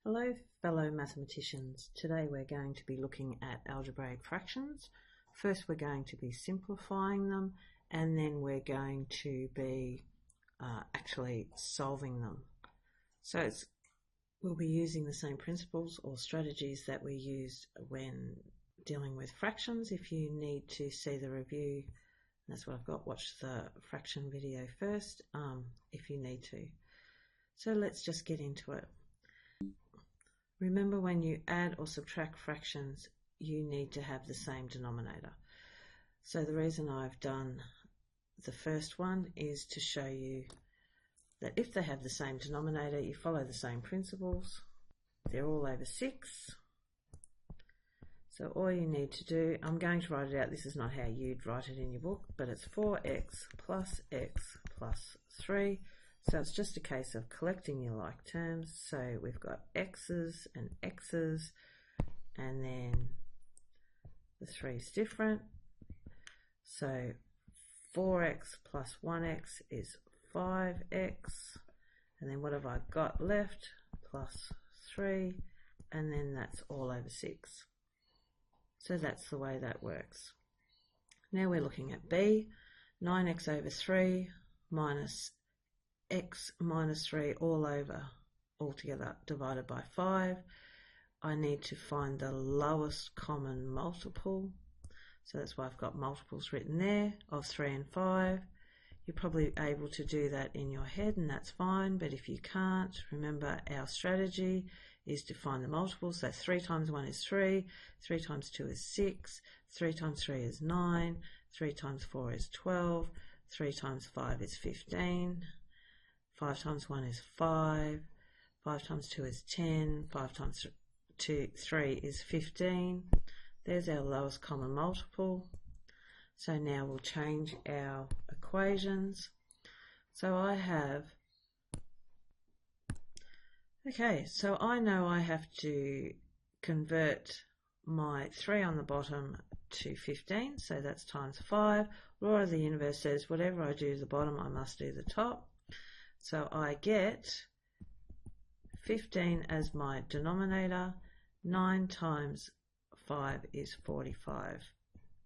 Hello fellow mathematicians. Today we're going to be looking at algebraic fractions. First we're going to be simplifying them, and then we're going to be actually solving them. So we'll be using the same principles or strategies that we used when dealing with fractions. If you need to see the review, that's what I've got, watch the fraction video first if you need to. So let's just get into it. Remember, when you add or subtract fractions, you need to have the same denominator. So the reason I've done the first one is to show you that if they have the same denominator, you follow the same principles. They're all over 6. So all you need to do, I'm going to write it out. This is not how you'd write it in your book, but it's 4x plus x plus 3. So it's just a case of collecting your like terms. So we've got x's and x's, and then the 3 is different. So 4x plus 1x is 5x, and then what have I got left? Plus 3, and then that's all over 6. So that's the way that works. Now we're looking at B, 9x over 3 minus x minus 3 all over altogether divided by 5. I need to find the lowest common multiple, so that's why I've got multiples written there of 3 and 5. You're probably able to do that in your head, and that's fine, but if you can't, remember our strategy is to find the multiples. So 3 times 1 is 3, 3 times 2 is 6, 3 times 3 is 9, 3 times 4 is 12, 3 times 5 is 15, 5 times 1 is 5, 5 times 2 is 10, 5 times 3 is 15. There's our lowest common multiple. So now we'll change our equations. So I have, so I know I have to convert my 3 on the bottom to 15, so that's times 5. Law of the universe says whatever I do to the bottom, I must do the top. So I get 15 as my denominator. 9 times 5 is 45.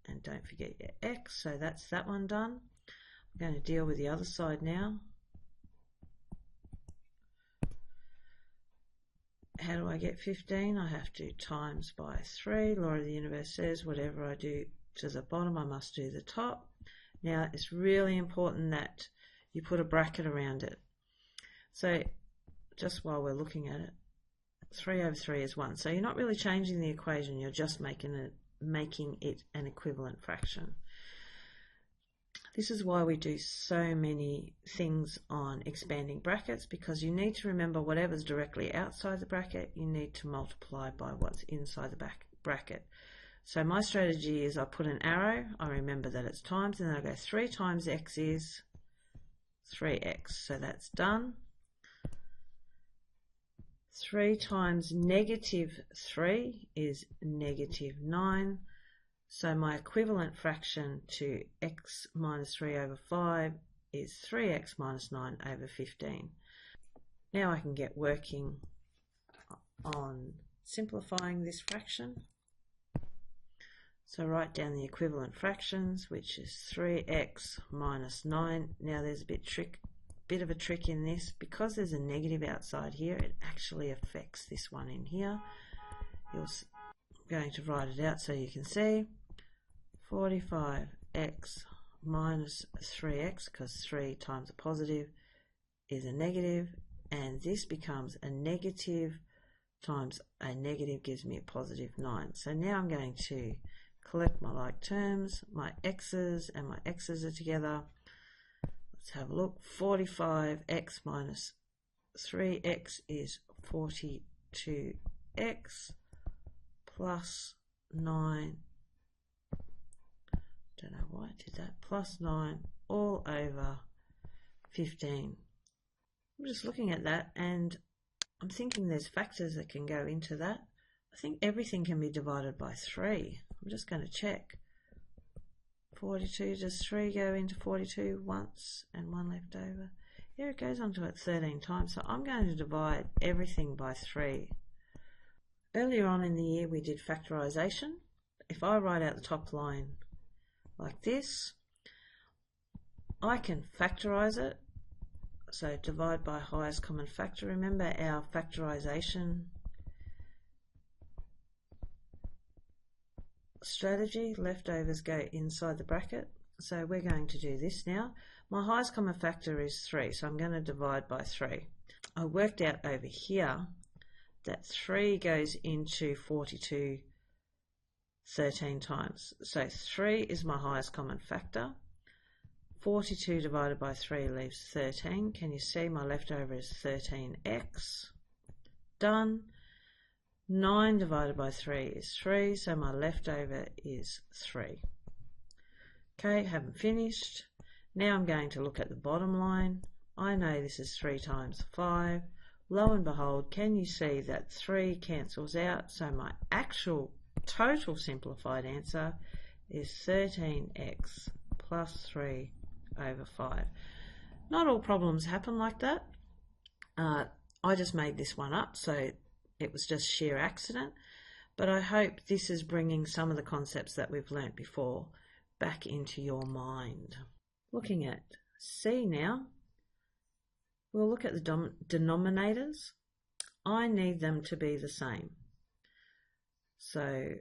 And don't forget your x, so that's that one done. I'm going to deal with the other side now. How do I get 15? I have to times by 3. Law of the universe says whatever I do to the bottom, I must do the top. Now it's really important that you put a bracket around it. So just while we're looking at it, 3 over 3 is 1. So you're not really changing the equation, you're just making it an equivalent fraction. This is why we do so many things on expanding brackets, because you need to remember whatever's directly outside the bracket, you need to multiply by what's inside the bracket. So my strategy is I put an arrow, I remember that it's times, and then I go 3 times x is 3x, so that's done. 3 times negative 3 is negative 9. So my equivalent fraction to x minus 3 over 5 is 3x minus 9 over 15. Now I can get working on simplifying this fraction. So write down the equivalent fractions, which is 3x minus 9. Now there's a bit of a trick in this. Because there's a negative outside here, it actually affects this one in here. I'm going to write it out so you can see. 45x minus 3x, because 3 times a positive is a negative, and this becomes a negative times a negative gives me a positive 9. So now I'm going to collect my like terms. My x's and my x's are together. Let's have a look. 45x minus 3x is 42x plus 9. Don't know why I did that. Plus 9 all over 15. I'm just looking at that and I'm thinking there's factors that can go into that. I think everything can be divided by 3. I'm just going to check. 42, does 3 go into 42 once and 1 left over? Here it goes onto it 13 times, so I'm going to divide everything by 3 Earlier on in the year we did factorisation. If I write out the top line like this, I can factorise it. So divide by highest common factor. Remember our factorisation strategy, leftovers go inside the bracket. So we're going to do this now. My highest common factor is 3, so I'm going to divide by 3. I worked out over here that 3 goes into 42 13 times. So 3 is my highest common factor. 42 divided by 3 leaves 13. Can you see my leftover is 13x? Done. 9 divided by 3 is 3, so my leftover is 3. Okay, haven't finished. Now I'm going to look at the bottom line. I know this is 3 times 5. Lo and behold, can you see that 3 cancels out? So my actual total simplified answer is 13x plus 3 over 5. Not all problems happen like that. I just made this one up, so it was just sheer accident. But I hope this is bringing some of the concepts that we've learnt before back into your mind. Looking at C now, we'll look at the denominators. I need them to be the same. So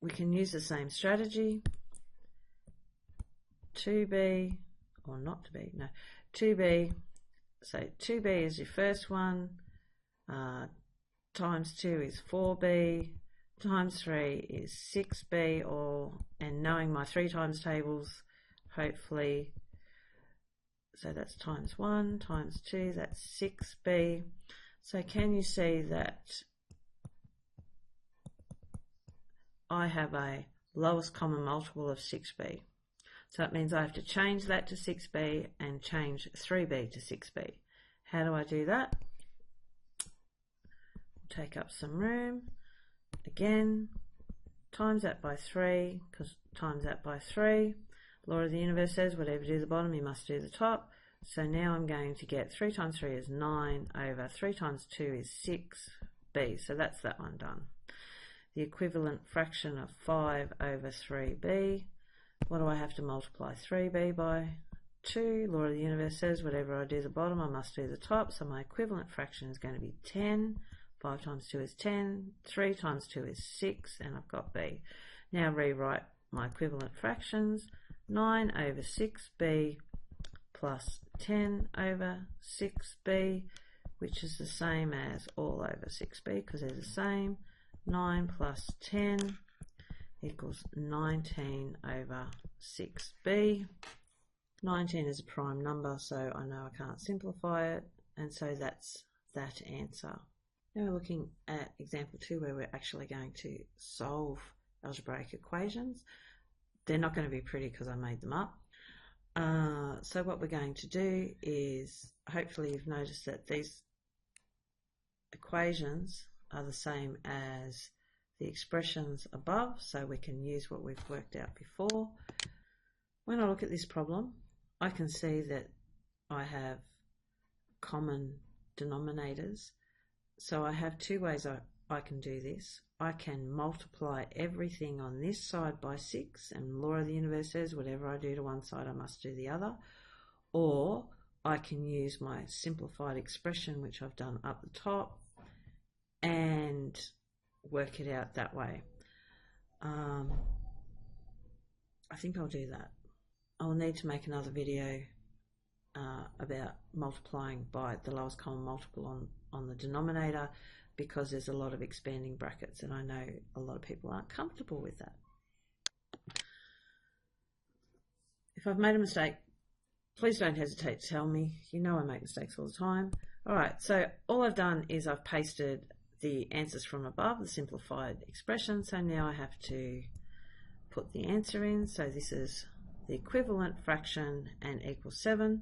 we can use the same strategy. 2b, or not to be, no, 2b. So 2b is your first one, times 2 is 4b, times 3 is 6b, and knowing my 3 times tables, hopefully, so that's times 1, times 2, that's 6b. So can you see that I have a lowest common multiple of 6b? So that means I have to change that to 6b and change 3b to 6b. How do I do that? Take up some room. Again, times that by 3, because times that by 3. Law of the universe says whatever you do the bottom, you must do the top. So now I'm going to get 3 times 3 is 9 over 3 times 2 is 6b. So that's that one done. The equivalent fraction of 5 over 3b. What do I have to multiply 3b by? 2. Law of the universe says whatever I do the bottom, I must do the top. So my equivalent fraction is going to be 10. 5 times 2 is 10. 3 times 2 is 6, and I've got b. Now rewrite my equivalent fractions. 9 over 6b plus 10 over 6b, which is the same as all over 6b because they're the same. 9 plus 10 equals 19 over 6b. 19 is a prime number, so I know I can't simplify it, and so that's that answer. Now we're looking at example 2 where we're actually going to solve algebraic equations. They're not going to be pretty because I made them up. So what we're going to do is, hopefully you've noticed that these equations are the same as the expressions above, so we can use what we've worked out before. When I look at this problem, I can see that I have common denominators. So I have 2 ways I can do this. I can multiply everything on this side by 6, and law of the universe says whatever I do to one side I must do the other. Or I can use my simplified expression, which I've done up the top, and work it out that way. I think I'll do that. I'll need to make another video about multiplying by the lowest common multiple on the denominator, because there's a lot of expanding brackets and I know a lot of people aren't comfortable with that. If I've made a mistake, please don't hesitate to tell me. You know I make mistakes all the time. Alright, so all I've done is I've pasted the answers from above, the simplified expression, so now I have to put the answer in. So this is the equivalent fraction and equals 7.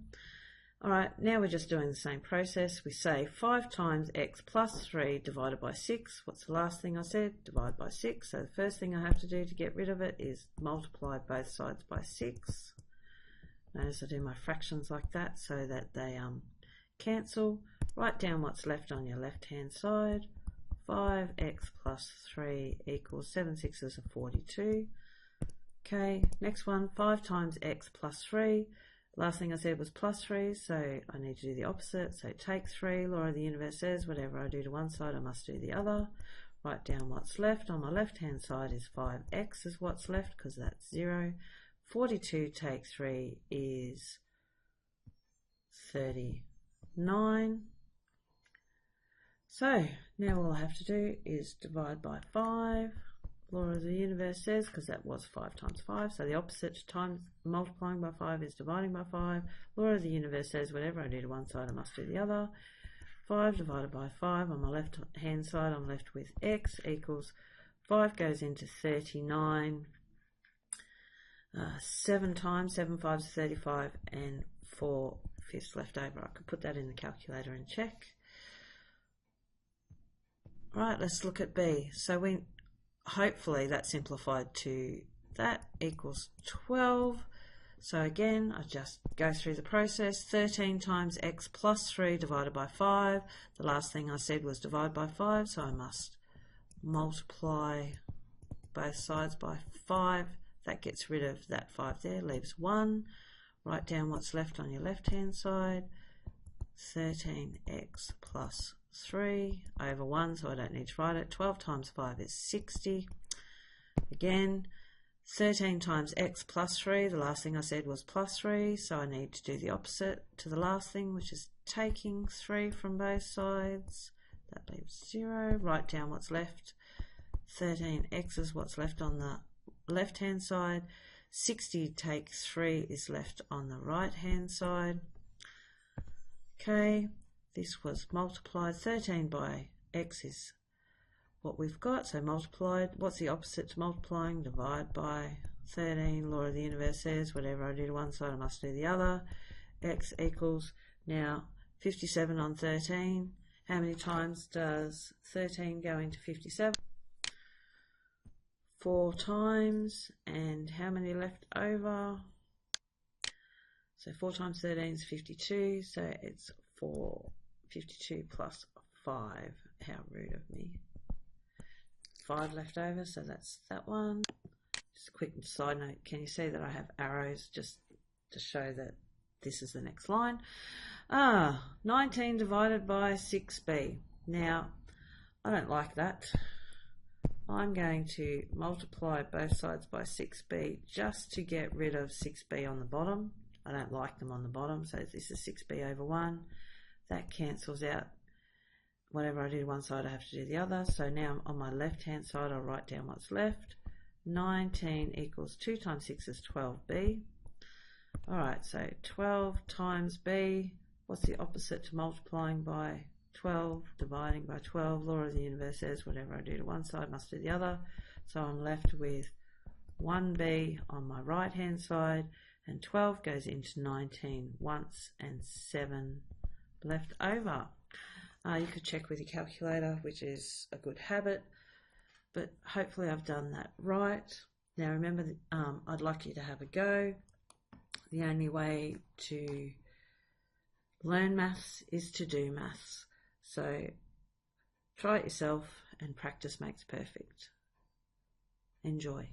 Alright, now we're just doing the same process. We say 5 times x plus 3 divided by 6. What's the last thing I said? Divide by 6. So the first thing I have to do to get rid of it is multiply both sides by 6. Notice I do my fractions like that so that they cancel. Write down what's left on your left hand side. 5x plus 3 equals 7 sixes are 42. Okay, next one, 5 times x plus 3. Last thing I said was plus 3, so I need to do the opposite. So take 3, law of the universe says whatever I do to one side I must do the other. Write down what's left. On my left hand side is 5x is what's left because that's 0. 42 take 3 is 39. So now all I have to do is divide by 5. Law of the universe says, because that was 5 times 5, so the opposite to times multiplying by 5 is dividing by 5. Law of the universe says whatever I do to one side I must do the other. 5 divided by 5, on my left hand side I'm left with x equals 5 goes into 39 7 times, 7 5s 35 and 4 fifths left over. I could put that in the calculator and check. Right, let's look at B. So hopefully that simplified to that equals 12. So again, I just go through the process. 13 times x plus 3 divided by 5. The last thing I said was divide by 5, so I must multiply both sides by 5. That gets rid of that 5 there, leaves 1. Write down what's left on your left hand side. 13x plus 3 over 1, so I don't need to write it. 12 times 5 is 60. Again, 13 times x plus 3, the last thing I said was plus 3, so I need to do the opposite to the last thing, which is taking 3 from both sides. That leaves 0. Write down what's left. 13x is what's left on the left hand side. 60 take 3 is left on the right hand side. Okay, this was multiplied. 13 by x is what we've got, so multiplied. What's the opposite to multiplying? Divide by 13. Law of the universe says whatever I do to one side I must do the other. X equals now 57 on 13. How many times does 13 go into 57? 4 times. And how many left over? So 4 times 13 is 52, so it's 52 plus 5. How rude of me. 5 left over, so that's that one. Just a quick side note, can you see that I have arrows just to show that this is the next line? 19 divided by 6b. Now, I don't like that. I'm going to multiply both sides by 6b just to get rid of 6b on the bottom. I don't like them on the bottom, so this is 6b over 1. That cancels out. Whatever I do to one side, I have to do the other. So now on my left-hand side, I'll write down what's left. 19 equals 2 times 6 is 12b. All right, so 12 times b. What's the opposite to multiplying by 12? Dividing by 12. Law of the universe says whatever I do to one side, must do the other. So I'm left with 1b on my right-hand side, and 12 goes into 19 once, and 7 left over. You could check with your calculator, which is a good habit, but hopefully I've done that right. Now remember, I'd like you to have a go. The only way to learn maths is to do maths. So try it yourself, and practice makes perfect. Enjoy.